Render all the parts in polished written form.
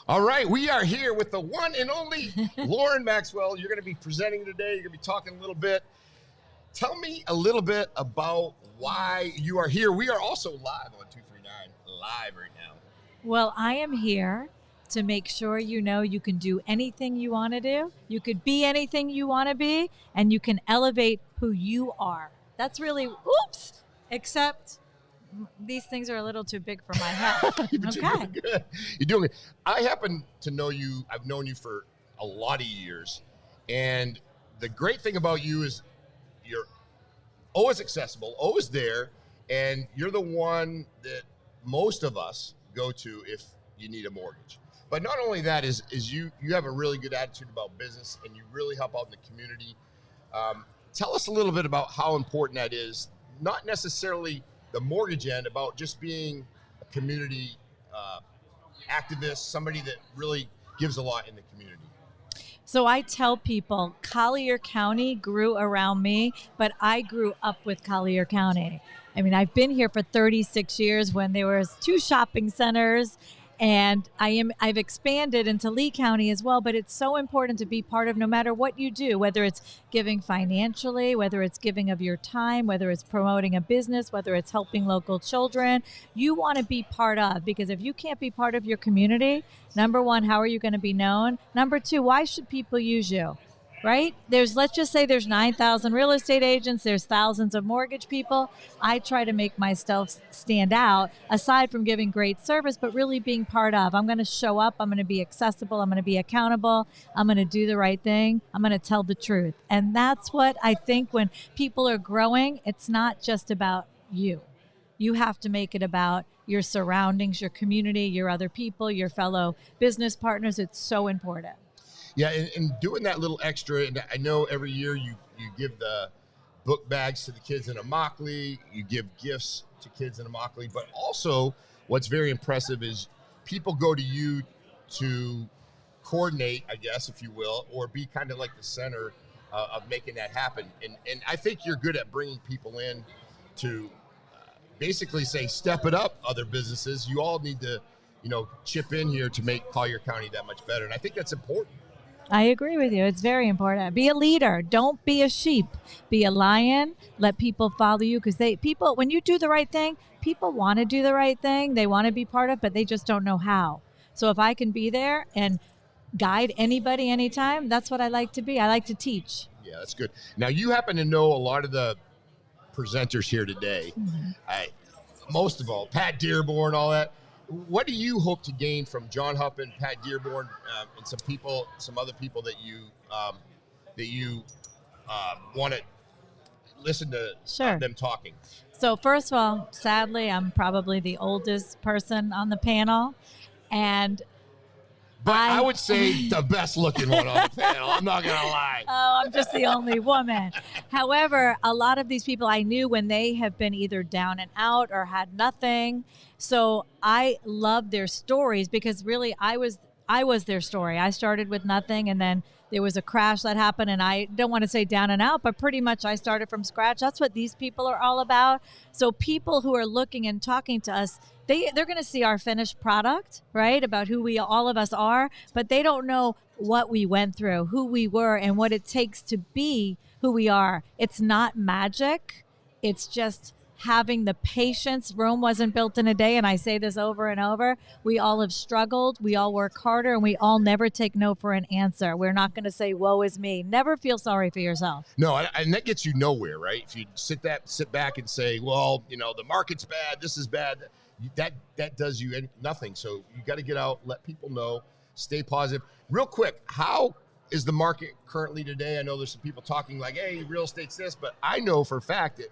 All right, we are here with the one and only Lauren Maxwell. You're going to be presenting today. You're going to be talking a little bit. Tell me a little bit about why you are here. We are also live on 239, live right now. Well, I am here to make sure you know you can do anything you want to do. You could be anything you want to be, and you can elevate who you are. That's really, except these things are a little too big for my head. Okay. You're doing it. I happen to know you. I've known you for a lot of years. And the great thing about you is you're always accessible, always there. And you're the one that most of us go to if you need a mortgage. But not only that is you have a really good attitude about business, and you really help out in the community. Tell us a little bit about how important that is, not necessarily the mortgage end, about just being a community activist, somebody that really gives a lot in the community. So I tell people Collier County grew around me, but I grew up with Collier County. I mean, I've been here for 36 years when there was 2 shopping centers, and I've expanded into Lee County as well, but it's so important to be part of no matter what you do, whether it's giving financially, whether it's giving of your time, whether it's promoting a business, whether it's helping local children. You want to be part of, because if you can't be part of your community, number one, how are you going to be known? Number two, why should people use you? Right? Let's just say there's 9,000 real estate agents. There's thousands of mortgage people. I try to make myself stand out, aside from giving great service, but really being part of. I'm going to show up. I'm going to be accessible. I'm going to be accountable. I'm going to do the right thing. I'm going to tell the truth. And that's what I think when people are growing, it's not just about you. You have to make it about your surroundings, your community, your other people, your fellow business partners. It's so important. Yeah, and doing that little extra, and I know every year you give the book bags to the kids in Immokalee, you give gifts to kids in Immokalee, but also what's very impressive is people go to you to coordinate, I guess, if you will, or be kind of like the center of making that happen. And I think you're good at bringing people in to basically say, step it up, other businesses. You all need to, chip in here to make Collier County that much better. And I think that's important. I agree with you. It's very important. Be a leader. Don't be a sheep. Be a lion. Let people follow you, because when you do the right thing, people want to do the right thing. They want to be part of it, but they just don't know how. So if I can be there and guide anybody anytime, that's what I like to be. I like to teach. Yeah, that's good. Now, you happen to know a lot of the presenters here today. Mm-hmm. Most of all, Pat Dearborn, all that. What do you hope to gain from John Huffman, Pat Dearborn, and some other people that you want to listen to them talking? So first of all, sadly, I'm probably the oldest person on the panel, but I would say the best looking one on the panel. I'm not going to lie. Oh, I'm just the only woman. However, a lot of these people I knew when they have been either down and out or had nothing. So I love their stories, because really I was their story. I started with nothing, and then there was a crash that happened, and I don't want to say down and out, but pretty much I started from scratch. That's what these people are all about. So people who are looking and talking to us, they're going to see our finished product, right, about who all of us are, but they don't know what we went through, who we were, and what it takes to be who we are. It's not magic. It's just having the patience. Rome wasn't built in a day, and I say this over and over. We all have struggled. We all work harder, and we all never take no for an answer. We're not going to say, woe is me. Never feel sorry for yourself. No, and that gets you nowhere, right? If you sit back and say, well, the market's bad, this is bad, that does you nothing. So you got to get out, let people know, stay positive. Real quick, how is the market currently today? I know there's some people talking like, hey, real estate's this, but I know for a fact that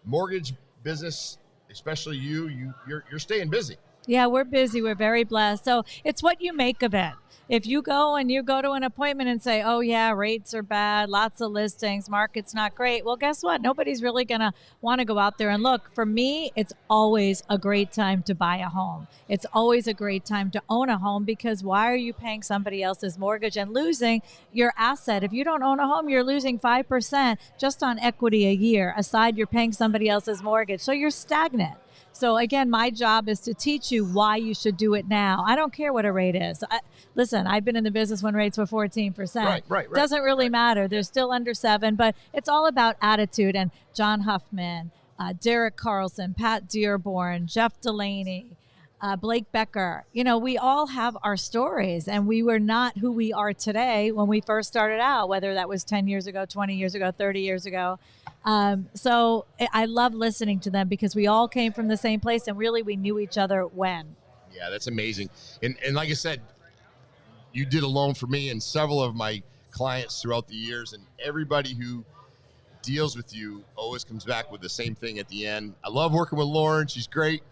mortgage business, especially you're staying busy. Yeah, we're busy. We're very blessed. So it's what you make of it. If you go to an appointment and say, oh yeah, rates are bad, lots of listings, market's not great. Well, guess what? Nobody's really going to want to go out there and look. For me, it's always a great time to buy a home. It's always a great time to own a home, because why are you paying somebody else's mortgage and losing your asset? If you don't own a home, you're losing 5% just on equity a year. Aside, you're paying somebody else's mortgage. So you're stagnant. So again, my job is to teach you why you should do it now. I don't care what a rate is. Listen, I've been in the business when rates were 14%. Right. Doesn't really matter. They're still under 7, but it's all about attitude. And John Huffman, Derek Carlson, Pat Dearborn, Jeff Delaney, Blake Becker. We all have our stories, and we were not who we are today when we first started out, whether that was 10 years ago, 20 years ago, 30 years ago. So I love listening to them because we all came from the same place, and really we knew each other when. Yeah, that's amazing. And like I said, you did a loan for me and several of my clients throughout the years, and everybody who deals with you always comes back with the same thing at the end. I love working with Lauren. She's great.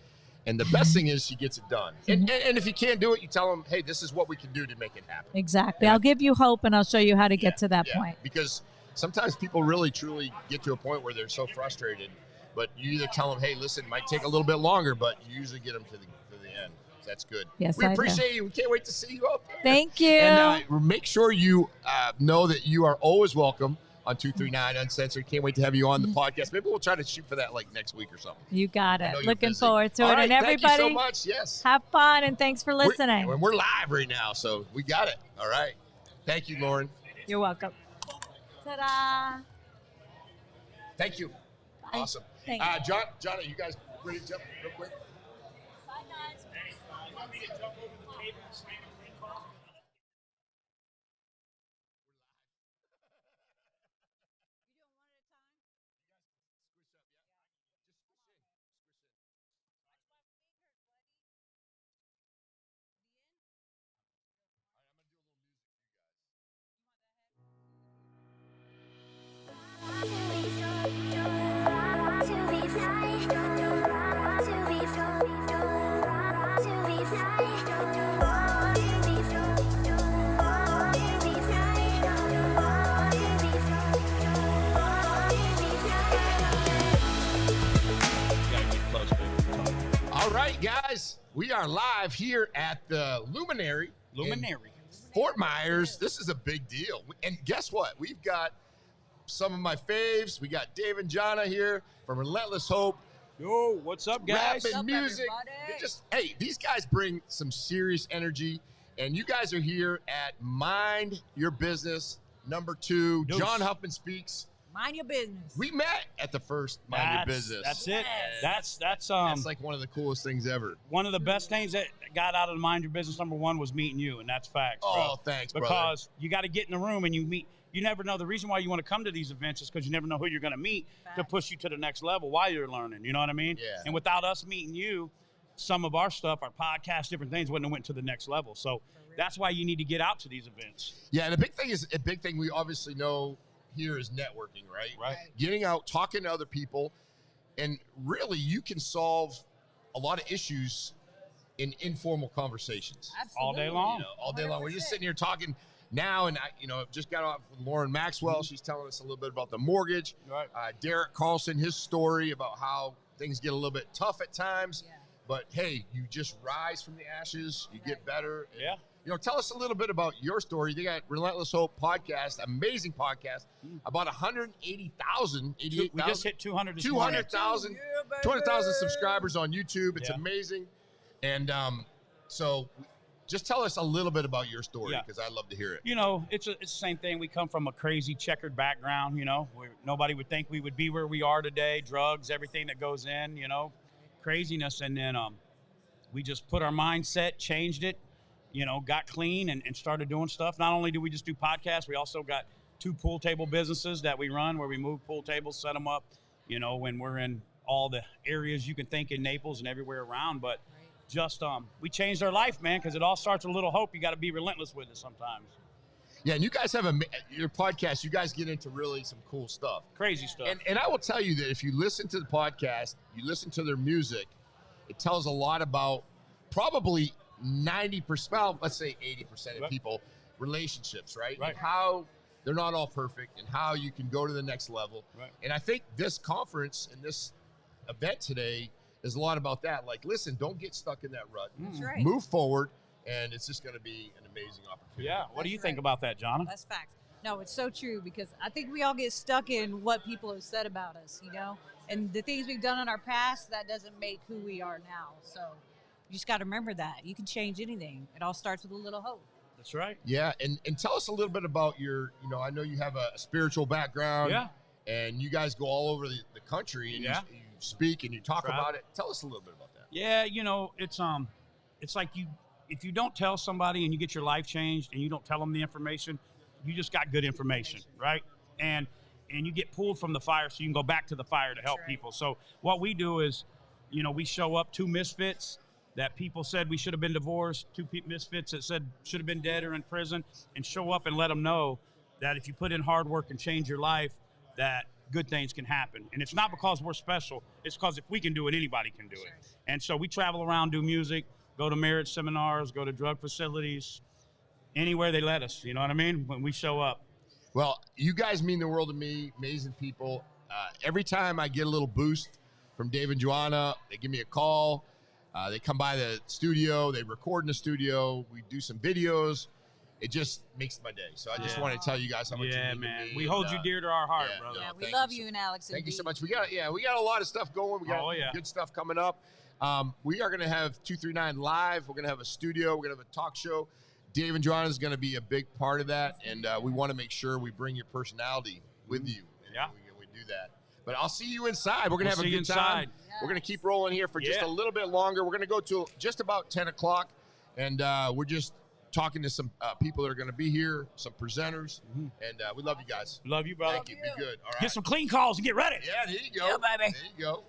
And the best thing is she gets it done. And if you can't do it, you tell them, hey, this is what we can do to make it happen. Exactly. I'll give you hope, and I'll show you how to get to that point. Because sometimes people really, truly get to a point where they're so frustrated. But you either tell them, hey, listen, it might take a little bit longer, but you usually get them to the end. That's good. Yes, we appreciate you. We can't wait to see you out there. Thank you. And make sure you know that you are always welcome on 239 Uncensored. Can't wait to have you on the podcast. Maybe we'll try to shoot for that like next week or something. You got it. Looking forward to All it. right, and everybody, thank you so much. Yes. Have fun, and thanks for listening. We're live right now, so we got it. All right. Thank you, Lauren. You're welcome. Ta-da. Thank you. Bye. Awesome. Thanks. John, are you guys ready to jump real quick? Bye, guys. You want me to jump over the table and slam a drink off? All right, guys, we are live here at the Luminary. in Fort Myers. This is a big deal. And guess what? We've got some of my faves. We got Dave and Jonna here from Relentless Hope. Yo, what's up, guys? Rap and music. Hey, these guys bring some serious energy. And you guys are here at Mind Your Business #2. Deuce. John Huffman Speaks. Mind your business. We met at the first Mind Your Business. That's it. Yes. That's like one of the coolest things ever. one of the best things that got out of the Mind Your Business #1 was meeting you, and that's facts, bro. Oh, thanks, brother. Because you got to get in the room and you meet. You never know. The reason why you want to come to these events is because you never know who you're going to meet to push you to the next level while you're learning. You know what I mean? Yeah. And without us meeting you, some of our stuff, our podcast, different things wouldn't have went to the next level. So that's why you need to get out to these events. Yeah, and a big thing we obviously know here is networking, right? Right. Getting out, talking to other people, and really you can solve a lot of issues in informal conversations. Absolutely. All day long. All day long. We're just sitting here talking now, and I just got off with Lauren Maxwell. She's telling us a little bit about the mortgage. Right. Derek Carlson, his story about how things get a little bit tough at times. Yeah. But hey, you just rise from the ashes. You get better. And, Yeah. tell us a little bit about your story. You got Relentless Hope podcast, amazing podcast, about 180,000, 88,000. We just hit 200 this morning. 200,000 subscribers on YouTube. It's Yeah. amazing. And so just tell us a little bit about your story, Yeah. because I'd love to hear it. It's the same thing. We come from a crazy checkered background, where nobody would think we would be where we are today. Drugs, everything that goes in, craziness. And then we just put our mindset, changed it, got clean and started doing stuff. Not only do we just do podcasts, we also got 2 pool table businesses that we run where we move pool tables, set them up, when we're in all the areas you can think in Naples and everywhere around. But just we changed our life, man, because it all starts with a little hope. You got to be relentless with it sometimes. Yeah, and you guys have your podcast, you guys get into really some cool stuff. Crazy stuff. And I will tell you that if you listen to the podcast, you listen to their music, it tells a lot about probably 90%, well, let's say 80% of Right. people, relationships, right? Right. And how they're not all perfect and how you can go to the next level. Right. And I think this conference and this event today is a lot about that. Like, listen, don't get stuck in that rut. That's right. Move forward, and it's just going to be an amazing opportunity. Yeah. What do you That's think right. about that, Jonna? That's facts. No, it's so true because I think we all get stuck in what people have said about us, And the things we've done in our past, that doesn't make who we are now. So you just got to remember that. You can change anything. It all starts with a little hope. That's right. Yeah, and tell us a little bit about your, I know you have a spiritual background. Yeah. And you guys go all over the country and you speak and you talk about it. Tell us a little bit about that. Yeah, it's like if you don't tell somebody and you get your life changed and you don't tell them the information, you just got good information, right? And you get pulled from the fire so you can go back to the fire to help people. So what we do is, we show up 2 misfits that people said we should have been divorced, 2 misfits that said should have been dead or in prison, and show up and let them know that if you put in hard work and change your life, that good things can happen. And it's not because we're special. It's because if we can do it, anybody can do it. And so we travel around, do music, go to marriage seminars, go to drug facilities, anywhere they let us. You know what I mean? When we show up. Well, you guys mean the world to me, amazing people. Every time I get a little boost from Dave and Joanna, they give me a call. They come by the studio. They record in the studio. We do some videos. It just makes my day. So I just want to tell you guys how much you mean man. to me. We hold you dear to our heart, brother. Yeah, we love you and Alex. Thank you so much. We got a lot of stuff going. We got good stuff coming up. We are going to have 239 live. We're going to have a studio. We're going to have a talk show. Dave and Joanna is going to be a big part of that, and we want to make sure we bring your personality with you. And we do that. But I'll see you inside. We're going to have a good time. Yes. We're going to keep rolling here for just a little bit longer. We're going to go to just about 10 o'clock, and we're just talking to some people that are going to be here, some presenters, and we love you guys. Love you, brother. Thank you. Be good. All right. Get some clean calls and get ready. Yeah, there you go. Yeah, baby. There you go.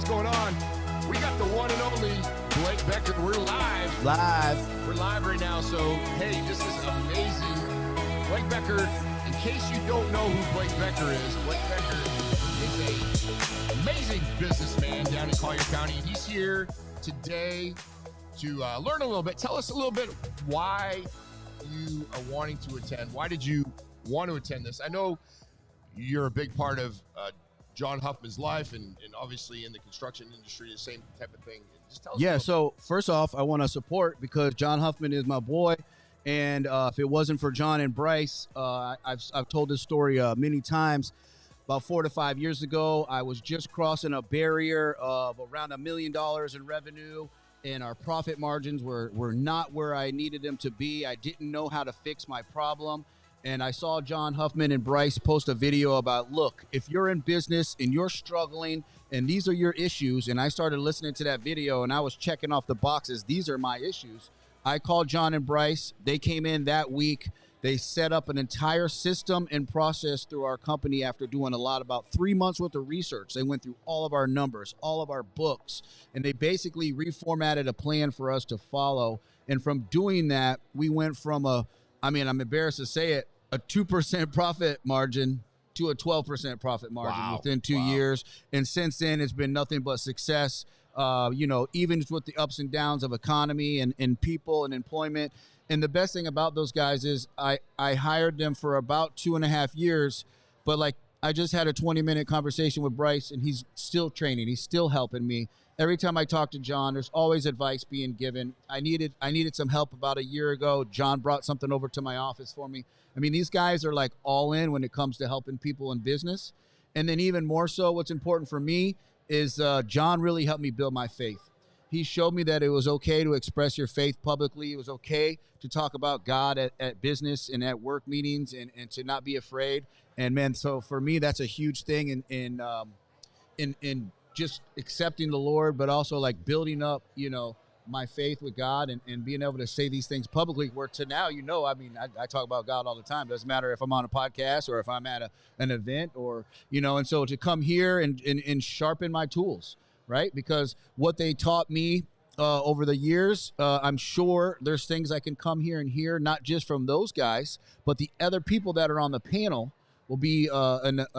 Going on? We got the one and only Blake Becker. We're live. We're live right now. So, hey, this is amazing. Blake Becker, in case you don't know who Blake Becker is, Blake Becker is an amazing businessman down in Collier County. He's here today to learn a little bit. Tell us a little bit why you are wanting to attend. Why did you want to attend this? I know you're a big part of John Huffman's life and obviously in the construction industry, the same type of thing. Just tell us so first off, I want to support because John Huffman is my boy. And if it wasn't for John and Bryce, I've told this story many times. About 4 to 5 years ago, I was just crossing a barrier of around $1 million in revenue, and our profit margins were not where I needed them to be. I didn't know how to fix my problem. And I saw John Huffman and Bryce post a video about, look, if you're in business and you're struggling and these are your issues, and I started listening to that video and I was checking off the boxes, these are my issues. I called John and Bryce. They came in that week. They set up an entire system and process through our company after doing a lot, about 3 months worth of research. They went through all of our numbers, all of our books, and they basically reformatted a plan for us to follow. And from doing that, we went from I'm embarrassed to say it, a 2% profit margin to a 12% profit margin within 2 years. And since then, it's been nothing but success. Even with the ups and downs of economy and people and employment. And the best thing about those guys is I hired them for about 2.5 years. But like I just had a 20-minute conversation with Bryce, and he's still training. He's still helping me. Every time I talk to John, there's always advice being given. I needed some help about a year ago. John brought something over to my office for me. I mean, these guys are like all in when it comes to helping people in business. And then even more so, what's important for me is John really helped me build my faith. He showed me that it was okay to express your faith publicly. It was okay to talk about God at business and at work meetings, and to not be afraid. And man, so for me, that's a huge thing in just accepting the Lord, but also like building up, my faith with God, and being able to say these things publicly, where to now, I mean, I talk about God all the time. Doesn't matter if I'm on a podcast or if I'm at an event or, and so to come here and sharpen my tools, right? Because what they taught me over the years, I'm sure there's things I can come here and hear, not just from those guys, but the other people that are on the panel will be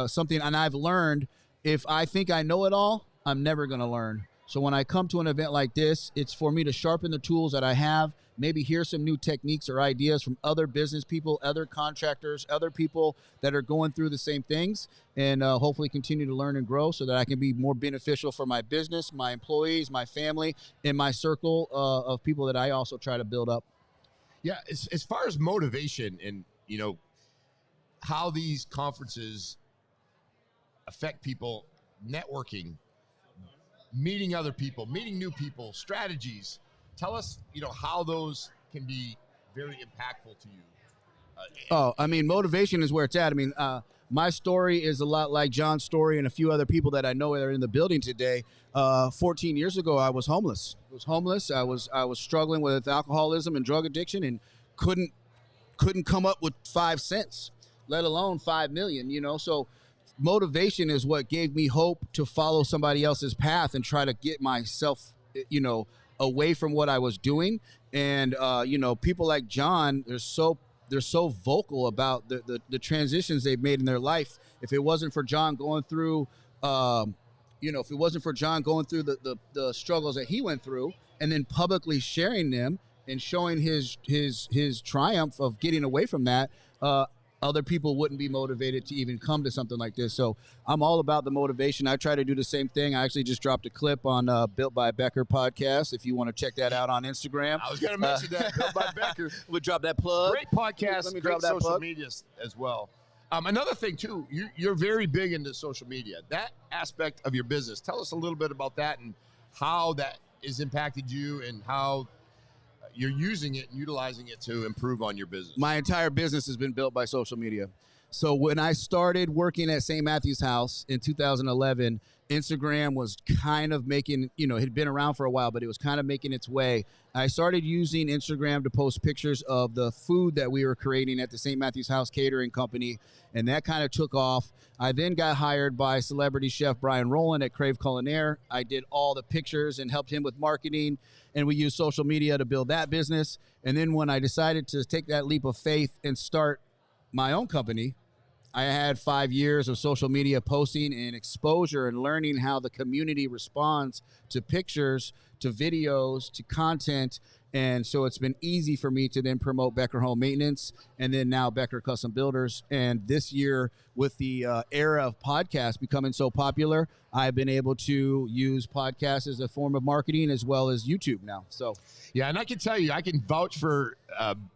something. And I've learned, if I think I know it all, I'm never going to learn. So when I come to an event like this, it's for me to sharpen the tools that I have, maybe hear some new techniques or ideas from other business people, other contractors, other people that are going through the same things, and hopefully continue to learn and grow so that I can be more beneficial for my business, my employees, my family, and my circle of people that I also try to build up. Yeah, as far as motivation and, how these conferences affect people, networking, meeting other people, meeting new people, strategies. Tell us, how those can be very impactful to you. I mean, motivation is where it's at. I mean, my story is a lot like John's story and a few other people that I know that are in the building today. 14 years ago, I was homeless. I was struggling with alcoholism and drug addiction, and couldn't come up with 5 cents, let alone 5 million, So motivation is what gave me hope to follow somebody else's path and try to get myself, away from what I was doing. And, people like John, they're so vocal about the transitions they've made in their life. If it wasn't for John going through, the struggles that he went through, and then publicly sharing them and showing his triumph of getting away from that, other people wouldn't be motivated to even come to something like this. So I'm all about the motivation. I try to do the same thing. I actually just dropped a clip on Built by Becker podcast. If you want to check that out on Instagram. I was going to mention that, Built by Becker. We'll drop that plug. Great podcast. Let me great drop that social plug. media as well. Another thing, too, you're very big into social media. That aspect of your business. Tell us a little bit about that and how that has impacted you and how you're using it and utilizing it to improve on your business. My entire business has been built by social media. So when I started working at St. Matthew's House in 2011, Instagram was kind of making, it had been around for a while, but it was kind of making its way. I started using Instagram to post pictures of the food that we were creating at the St. Matthew's House Catering Company, and that kind of took off. I then got hired by celebrity chef Brian Rowland at Crave Culinaire. I did all the pictures and helped him with marketing, and we used social media to build that business. And then when I decided to take that leap of faith and start my own company, I had 5 years of social media posting and exposure and learning how the community responds to pictures, to videos, to content. And so it's been easy for me to then promote Becker Home Maintenance and then now Becker Custom Builders. And this year, with the era of podcasts becoming so popular, I've been able to use podcasts as a form of marketing as well as YouTube now. So, yeah, and I can tell you, I can vouch for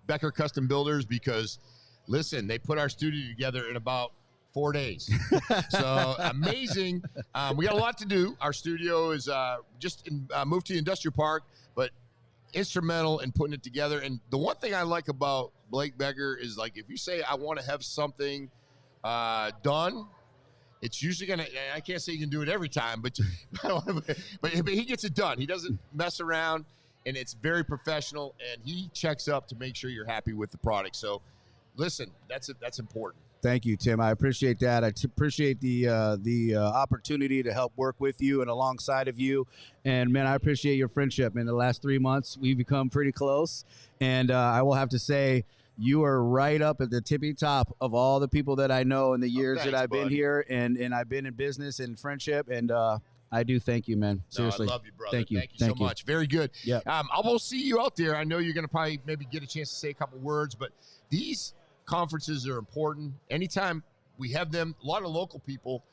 Becker Custom Builders because listen, they put our studio together in about 4 days. So amazing. We got a lot to do. Our studio is just moved to the industrial park, but instrumental in putting it together. And the one thing I like about Blake Becker is, like, if you say, I want to have something done, it's usually going to, I can't say you can do it every time, but he gets it done. He doesn't mess around, and it's very professional, and he checks up to make sure you're happy with the product. So, listen, that's important. Thank you, Tim. I appreciate that. I appreciate the opportunity to help work with you and alongside of you. And, man, I appreciate your friendship. In the last 3 months, we've become pretty close. And I will have to say, you are right up at the tippy top of all the people that I know in the years that I've been here. And I've been in business and friendship. And I do thank you, man. Seriously. No, I love you, brother. Thank you. Thank you so much. Very good. Yeah. I will see you out there. I know you're going to probably maybe get a chance to say a couple words, but these conferences are important. Anytime we have them, a lot of local people.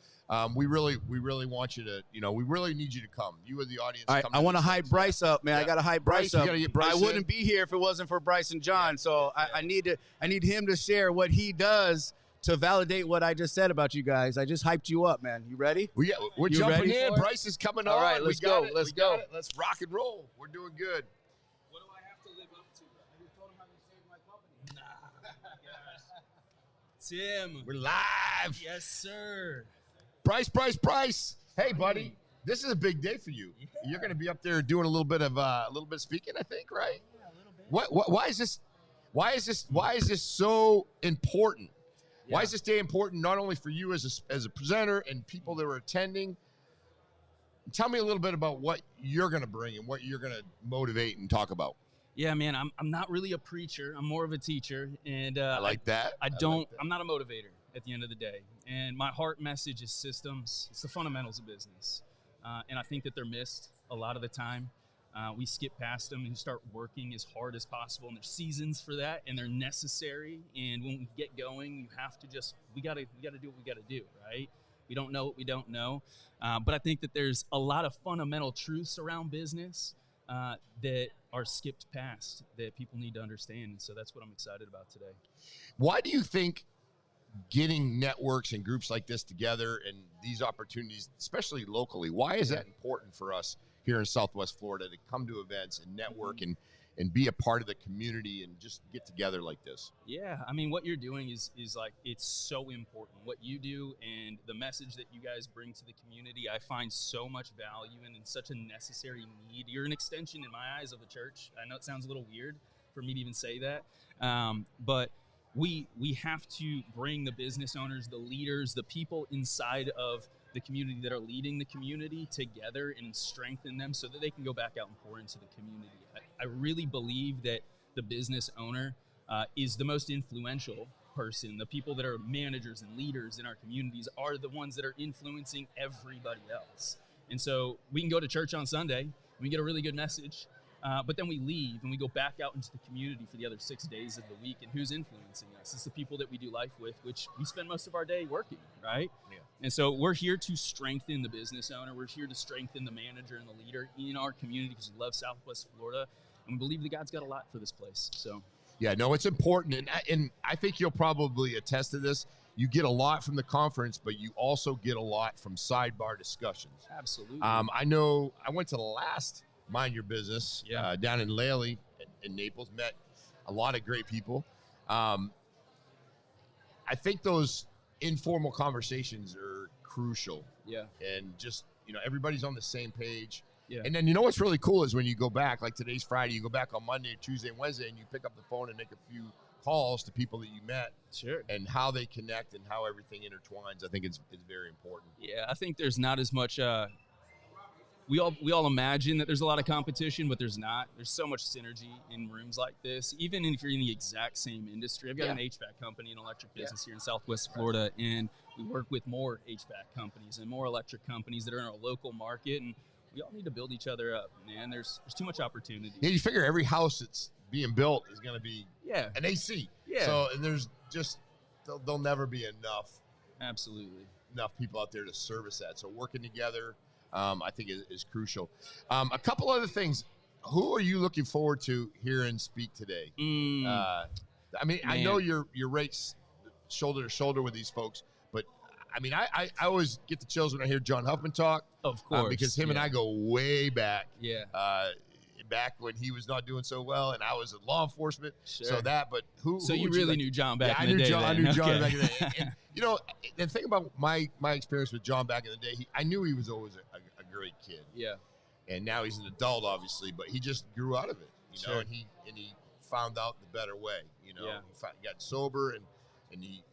We really want you to, we really need you to come. You are the audience. All right, I want to hype Bryce up, man. Yeah. I got to hype Bryce up. You gotta get Bryce I in. wouldn't be here if it wasn't for Bryce and John. So I need him to share what he does to validate what I just said about you guys. I just hyped you up, man. You ready? We're You jumping ready in. for it? Bryce is coming All on. right, let's go. Let's go. Let's rock and roll. We're doing good. What do I have to live up to? I just told him how you saved my company. Tim. We're live. Yes, sir. Bryce. Hey, buddy. This is a big day for you. You're going to be up there doing a little bit of speaking, I think, right? Yeah, a little bit. Why is this so important? Why Yeah. is this day important not only for you as a presenter and people that are attending? Tell me a little bit about what you're going to bring and what you're going to motivate and talk about. Yeah, man, I'm not really a preacher. I'm more of a teacher, and I like that. I'm not a motivator at the end of the day. And my heart message is systems. It's the fundamentals of business, and I think that they're missed a lot of the time. We skip past them and start working as hard as possible, and there's seasons for that, and they're necessary. And when we get going, you have to we gotta do what we gotta do, right? We don't know what we don't know, but I think that there's a lot of fundamental truths around business that are skipped past that people need to understand. And so that's what I'm excited about today. Why do you think getting networks and groups like this together and these opportunities, especially locally, why is that important for us here in Southwest Florida to come to events and network and be a part of the community and just get together like this? Yeah, I mean, what you're doing is like, it's so important. What you do and the message that you guys bring to the community, I find so much value in and such a necessary need. You're an extension in my eyes of the church. I know it sounds a little weird for me to even say that, but we have to bring the business owners, the leaders, the people inside of the community that are leading the community together and strengthen them so that they can go back out and pour into the community. I really believe that the business owner is the most influential person. The people that are managers and leaders in our communities are the ones that are influencing everybody else. And so we can go to church on Sunday, we get a really good message, but then we leave and we go back out into the community for the other 6 days of the week. And who's influencing us? It's the people that we do life with, which we spend most of our day working, right? Yeah. And so we're here to strengthen the business owner. We're here to strengthen the manager and the leader in our community because we love Southwest Florida. And we believe that God's got a lot for this place. So, Yeah, no, it's important. And I think you'll probably attest to this. You get a lot from the conference, but you also get a lot from sidebar discussions. absolutely. I know I went to the last Mind Your Business Yeah. down in Lely in Naples, met a lot of great people. I think those informal conversations are crucial, yeah. and just, everybody's on the same page. Yeah. And then what's really cool is when you go back, like today's Friday, you go back on Monday, Tuesday, and Wednesday, and you pick up the phone and make a few calls to people that you met Sure. and how they connect and how everything intertwines. I think it's very important. Yeah, I think there's not as much. We all imagine that there's a lot of competition, but there's not. There's so much synergy in rooms like this. Even if you're in the exact same industry, I've got Yeah. an HVAC company, an electric business here in Southwest Florida, and we work with more HVAC companies and more electric companies that are in our local market, and we all need to build each other up. Man, there's too much opportunity. Yeah, you figure every house that's being built is going to be Yeah, an AC. Yeah. So and there's just there'll never be enough absolutely. people out there to service that. So working together, I think is crucial. A couple other things. Who are you looking forward to hearing speak today? I Man. know you're right shoulder to shoulder with these folks, but I mean, I always get the chills when I hear John Huffman talk, Of course, because him and yeah. I go way back. Yeah, Back when he was not doing so well, and I was in law enforcement. Sure. So who? So who you would really like- knew John back Yeah, in the day. I then. knew John Okay. back in the day. And, the thing about my experience with John back in the day, I knew he was always a great kid, Yeah, and now he's an adult, obviously, but he just grew out of it, Sure. and he found out the better way, Yeah. He got sober and he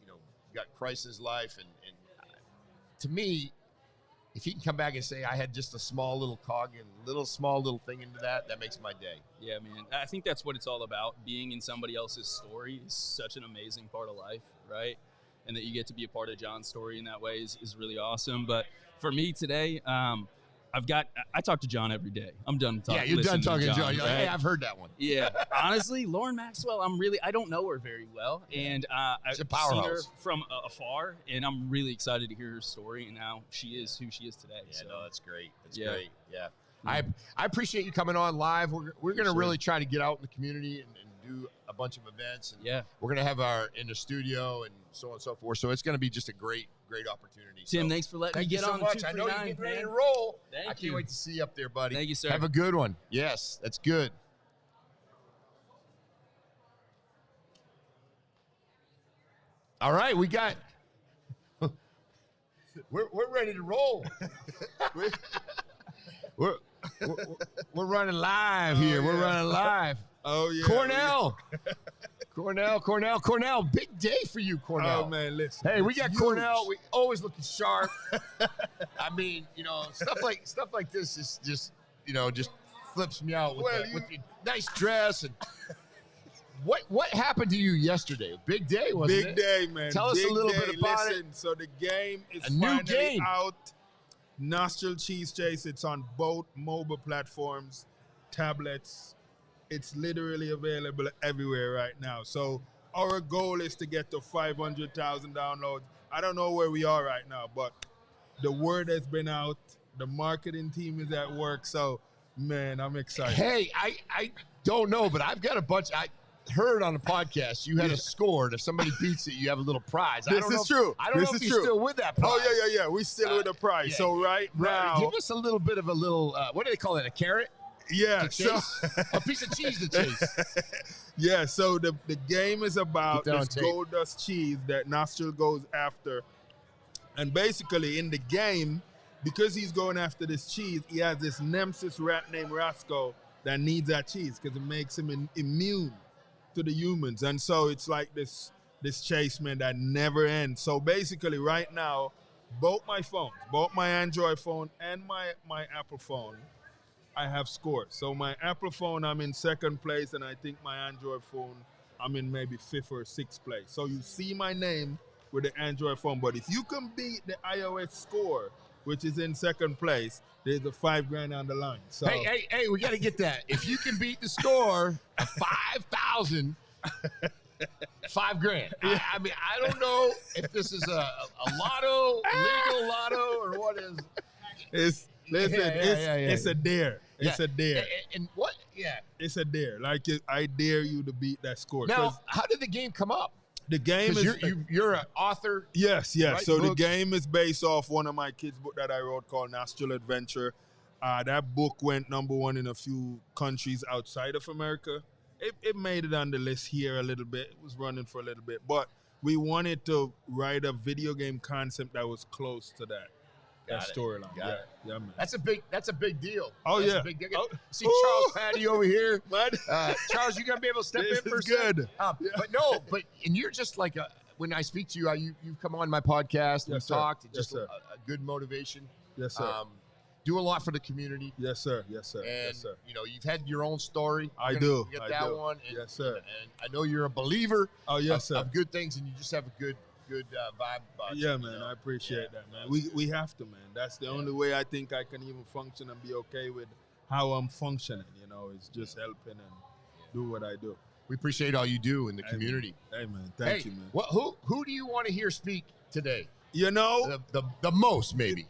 got Christ in his life, and to me, if he can come back and say I had just a small little cog and small little thing into that makes my day. yeah, man. I think that's what it's all about. Being in somebody else's story is such an amazing part of life, right? And that you get to be a part of John's story in that way is really awesome. But for me today, I talk to John every day. I'm done talking. Yeah, you're done talking to John. You're like, right? hey, I've heard that one. Yeah, honestly, Lauren Maxwell, I don't know her very well, and I've She's a seen her powerhouse. from afar, and I'm really excited to hear her story and how she is who she is today. Yeah, so. no, that's great. That's Yeah. great. Yeah. I appreciate you coming on live. We're going to Sure. really try to get out in the community and do a bunch of events. And Yeah. we're going to have our in the studio and so on and so forth. So it's going to be just a great opportunity. Tim, so, thanks for letting me thank you get so on. much. I know you're 239, getting ready man. to roll. Thank I can't you. wait to see you up there, buddy. Thank you, sir. Have a good one. Yes, that's good. All right, we got. We're ready to roll. we're running live here. We're running live. Oh yeah, Cornell. Big day for you, Cornell. Oh man, listen. Hey, we it's got huge. Cornell. We always looking sharp. I mean, stuff like this is just flips me out with, Well, with your nice dress and. What happened to you yesterday? Big day, wasn't it? Big day, man. Tell us Big a little day. bit about Listen, so the game is A new finally game. out. Nostril Cheese Chase. It's on both mobile platforms, tablets. It's literally available everywhere right now. So our goal is to get to 500,000 downloads. I don't know where we are right now, but the word has been out. The marketing team is at work. So, man, I'm excited. Hey, I don't know, but I've got a bunch. I heard on the podcast you had a score, and if somebody beats it, you have a little prize. I This don't know is true. I don't This know if is you're true. still with that prize. Oh, yeah. We still with the prize. yeah. So right now, Give us a little bit of a little, what do they call it, a carrot? yeah. To chase? A piece of cheese to chase. Yeah, so the game is about Get that on this tape. gold dust cheese that Nostril goes after. And basically in the game, because he's going after this cheese, he has this nemesis rat named Roscoe that needs that cheese because it makes him immune to the humans. And so it's like this chase, man, that never ends. So basically right now, both my phones, both my Android phone and my Apple phone, I have scores. So my Apple phone, I'm in second place, and I think my Android phone, I'm in maybe fifth or sixth place. So you see my name with the Android phone, but if you can beat the iOS score, which is in second place, there's a $5,000 on the line. So Hey, we got to get that. If you can beat the score of 5,000, $5,000. I mean, I don't know if this is a lotto, legal lotto, or what is. it's a dare. It's a dare. And what? Yeah. It's a dare. Like I dare you to beat that score. Now, 'Cause how did the game come up? the game is Because you're an author. Yes. Write So the books. game is based off one of my kids' book that I wrote called Nostril Adventure. That book went #1 in a few countries outside of America. It made it on the list here a little bit. It was running for a little bit, but we wanted to write a video game concept that was close to that storyline. Got it. Yeah, man. That's a big deal. Oh, That's yeah. a big deal. Oh. See Charles Patty over here. What? Charles, you gonna be able to step This in for is a second? good. But you're just like when I speak to you, you've come on my podcast, we've Yes, sir. talked, Yes, just sir. a good motivation. Yes, sir. Do a lot for the community. Yes, sir. Yes, sir. And Yes, sir. you've had your own story. I We're do. gonna get I that do. one. And, Yes, sir. And I know you're a believer Oh, yes, sir. of good things, and you just have a good vibe about you. Yeah, you man, know? I appreciate Yeah. that, man. We have to, man. That's the only way I think I can even function and be okay with how I'm functioning. Is just helping and do what I do. We appreciate all you do in the Hey, community. Hey, man, thank you, man. Who do you want to hear speak today? The most, maybe.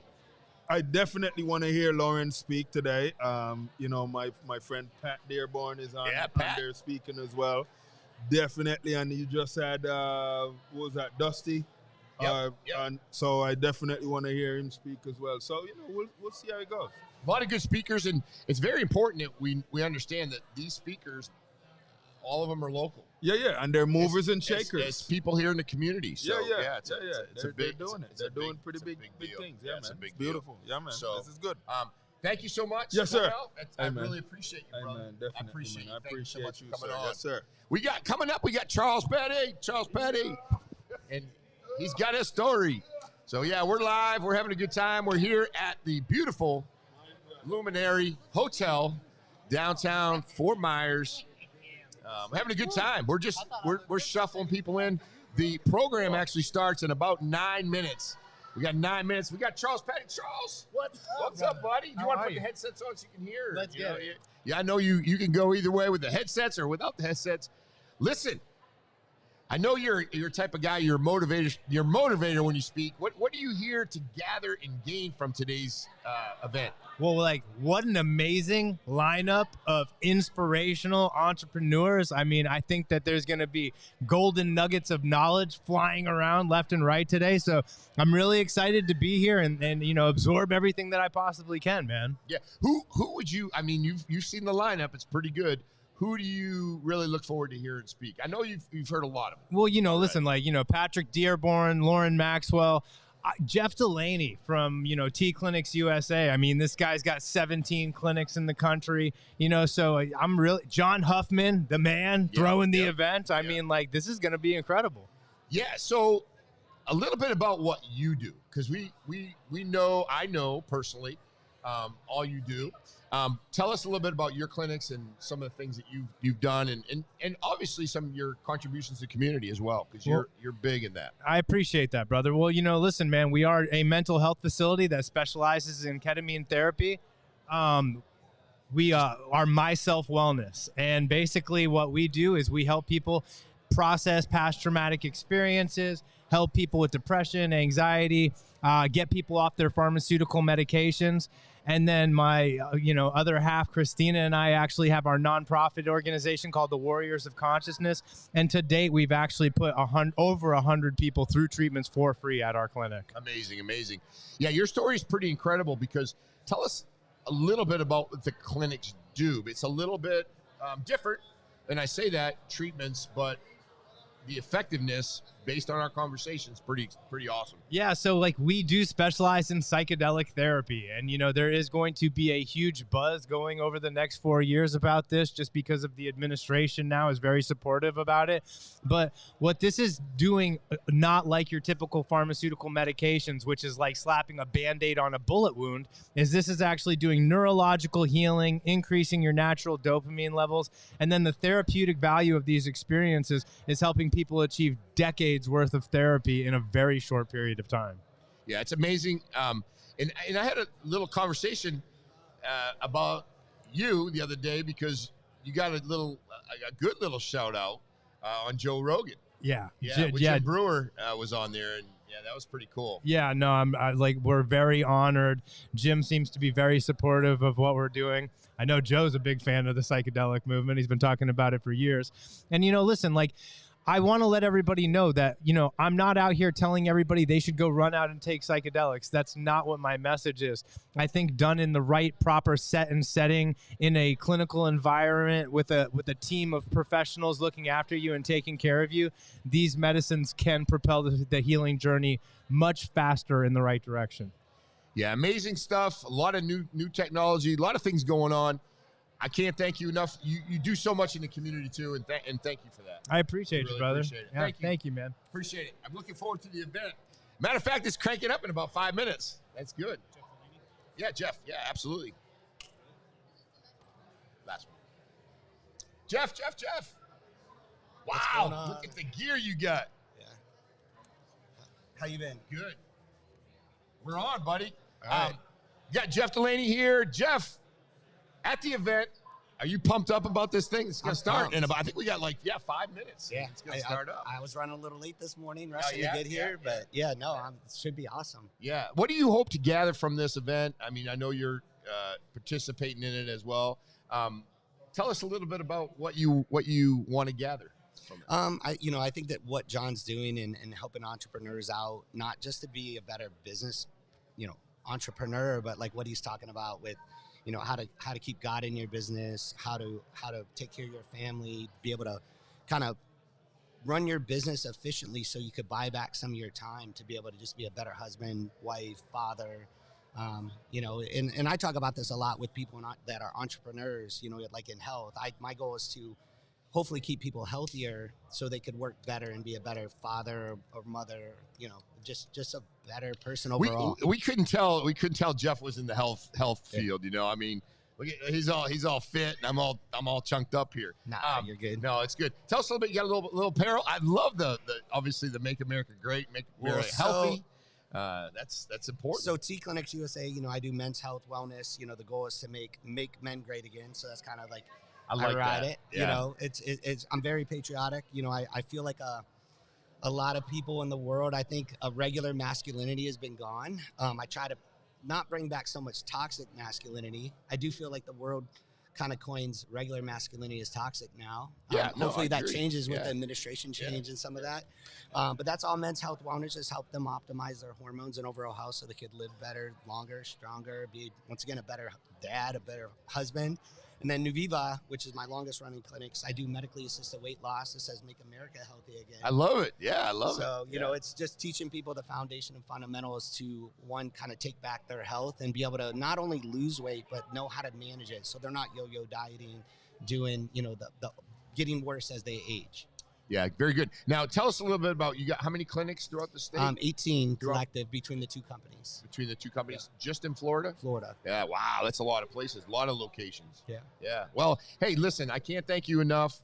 I definitely want to hear Lauren speak today. My friend Pat Dearborn is on Pat. there speaking as well. Definitely, and you just had what was that, Dusty? Yep. And so I definitely want to hear him speak as well. So we'll see how it goes. A lot of good speakers, and it's very important that we understand that these speakers, all of them are local. Yeah, and they're movers and shakers. It's people here in the community. So, it's They're a big, doing it. it's They're a doing big- pretty it's a big deal. things. Yeah, it's man. a big It's deal. beautiful. Yeah, man. So, This is good. Thank you so much. Yes, sir. Cornell. I Hey, man. really appreciate you, Hey, brother. man, definitely, I appreciate man. you. I Thank you so appreciate much you, for coming sir. on. Yes, sir. Coming up, we got Charles Petty, and he's got a story. So yeah, we're live. We're having a good time. We're here at the beautiful Luminary Hotel, downtown Fort Myers. We're having a good time. We're shuffling people in. The program actually starts in about 9 minutes. We got 9 minutes. We got Charles Petty. Charles, what's up, buddy? Do you want to put the headsets on so you can hear? Let's get it. Yeah, I know you can go either way with the headsets or without the headsets. Listen, I know you're a type of guy. You're a motivator. You're a motivator when you speak. What do you hear to gather and gain from today's event? Well, like, what an amazing lineup of inspirational entrepreneurs. I mean, I think that there's going to be golden nuggets of knowledge flying around left and right today. So I'm really excited to be here and you know, absorb everything that I possibly can, man. Yeah. Who would you? I mean, you've seen the lineup. It's pretty good. Who do you really look forward to hearing speak? I know you've heard a lot of them. Well, you know, listen, like, you know, Patrick Dearborn, Lauren Maxwell, Jeff Delaney from, you know, T Clinics USA. I mean, this guy's got 17 clinics in the country, you know, so I'm really, John Huffman, the man throwing the event. I mean, like, this is going to be incredible. Yeah. So a little bit about what you do, because we know, I know personally, all you do. Tell us a little bit about your clinics and some of the things that you've done, and obviously some of your contributions to the community as well, because you're big in that. I appreciate that, brother. Well, you know, listen, man, we are a mental health facility that specializes in ketamine therapy. We are Myself Wellness, and basically what we do is we help people process past traumatic experiences, help people with depression, anxiety, get people off their pharmaceutical medications. And then my, other half, Christina, and I actually have our nonprofit organization called the Warriors of Consciousness. And to date, we've actually put over 100 people through treatments for free at our clinic. Amazing, amazing. Yeah, your story is pretty incredible, because tell us a little bit about what the clinics do. It's a little bit different, and I say that, treatments, but the effectiveness based on our conversations pretty awesome. Yeah, so like we do specialize in psychedelic therapy, and you know there is going to be a huge buzz going over the next 4 years about this, just because of the administration now is very supportive about it. But what this is doing, not like your typical pharmaceutical medications, which is like slapping a Band-Aid on a bullet wound, is this is actually doing neurological healing, increasing your natural dopamine levels, and then the therapeutic value of these experiences is helping people achieve decades worth of therapy in a very short period of time. Yeah, it's amazing. And I had a little conversation about you the other day, because you got a good little shout out on Joe Rogan. Yeah. Jim Brewer was on there, and yeah, that was pretty cool. Yeah, no, we're very honored. Jim seems to be very supportive of what we're doing. I know Joe's a big fan of the psychedelic movement. He's been talking about it for years. And, you know, listen, like, I want to let everybody know that, you know, I'm not out here telling everybody they should go run out and take psychedelics. That's not what my message is. I think done in the right, proper setting in a clinical environment with a team of professionals looking after you and taking care of you, these medicines can propel the healing journey much faster in the right direction. Yeah, amazing stuff. A lot of new technology, a lot of things going on. I can't thank you enough. You do so much in the community too, and thank you for that. I appreciate you, brother. Appreciate it. Yeah, thank you, man. Appreciate it. I'm looking forward to the event. Matter of fact, it's cranking up in about 5 minutes. That's good. Yeah, Jeff. Yeah, absolutely. Last one. Jeff. Wow, look at the gear you got. Yeah. How you been? Good. We're on, buddy. All right. Got Jeff Delaney here. Jeff, at the event, are you pumped up about this thing? It's going to start in about, I think we got 5 minutes. Yeah. It's going to start up. I was running a little late this morning, rushing to get here, but it should be awesome. Yeah. What do you hope to gather from this event? I mean, I know you're participating in it as well. Tell us a little bit about what you want to gather from it. I think that what John's doing and helping entrepreneurs out, not just to be a better business, entrepreneur, but like what he's talking about with, how to keep God in your business, how to take care of your family, be able to kind of run your business efficiently so you could buy back some of your time to be able to just be a better husband, wife, father. And I talk about this a lot with people that are entrepreneurs, like in health. My goal is to hopefully keep people healthier so they could work better and be a better father or mother, just a better person overall. We couldn't tell Jeff was in the health field, I mean, look at, he's all fit and I'm all chunked up here. Nah, you're good. No, it's good. Tell us a little bit. You got a little apparel. I love the obviously the Make America Great, Make America Healthy. That's important. So T Clinics USA, you know, I do men's health, wellness. You know, the goal is to make men great again. So that's kind of like I like ride that. it. Yeah. You know, it's I'm very patriotic. You know, I feel like a lot of people in the world, I think a regular masculinity has been gone. I try to not bring back so much toxic masculinity. I do feel like the world kind of coins regular masculinity as toxic now. Yeah, no, hopefully I that agree. changes with Yeah. the administration change and some of that. But that's all men's health wellness, just help them optimize their hormones and overall health so they could live better, longer, stronger, be, once again, a better dad, a better husband. And then Nuviva, which is my longest running clinics, I do medically assisted weight loss. It says make America healthy again. I love it. Yeah, I love it. So, you Yeah. know, it's just teaching people the foundation and fundamentals to, one, kind of take back their health and be able to not only lose weight, but know how to manage it. So they're not yo-yo dieting, doing, you know, the getting worse as they age. Yeah, very good. Now, tell us a little bit about, you got how many clinics throughout the state? 18 Throughout- collective between the two companies. Between the two companies, just in Florida? Florida. Yeah, wow, that's a lot of places, a lot of locations. Yeah. Yeah. Well, hey, listen, I can't thank you enough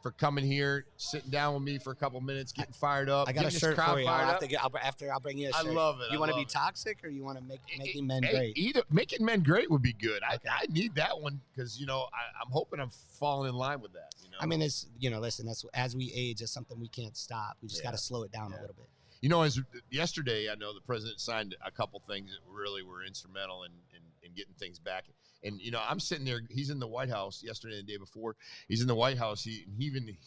for coming here, sitting down with me for a couple minutes, getting fired up. I got a getting this shirt crowd for you. fired I'll, have up. to get, I'll bring you a I shirt. love it. You I want to love be it. toxic or you want to making men Hey, great? Either making men great would be good. I need that one because you know I'm hoping I'm falling in line with that. You know, I mean, it's, you know, listen, that's as we age, it's something we can't stop. We just got to slow it down a little bit. you know, as yesterday, I know the president signed a couple things that really were instrumental in getting things back. And you know, I'm sitting there. He's in the White House yesterday and the day before. He's in the White House. He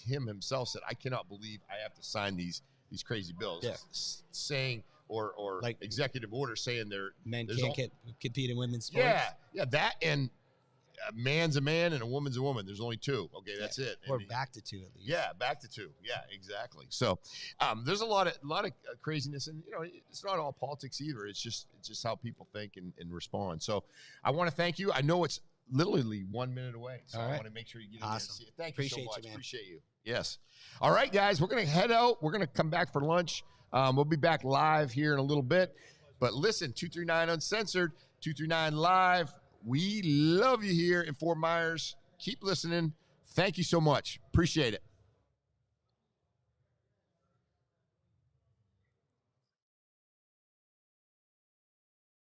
himself said, "I cannot believe I have to sign these crazy bills." Yeah. Saying or Like executive order saying men there's can't compete in women's sports. yeah, that and a man's a man and a woman's a woman. There's only two. Okay, that's it. Or And back to two at least. yeah, back to two. Yeah, exactly. So there's a lot of craziness, and you know, it's not all politics either. It's just how people think and respond. So I want to thank you. I know it's literally 1 minute away, so All I right. want to make sure you get in there and Awesome. see it. Thank Appreciate you so you, much. man. Appreciate you. Yes. All right, guys, we're gonna head out. We're gonna come back for lunch. We'll be back live here in a little bit. But listen, 239 Uncensored, 239 Live. We love you here in Fort Myers. Keep listening. Thank you so much. Appreciate it.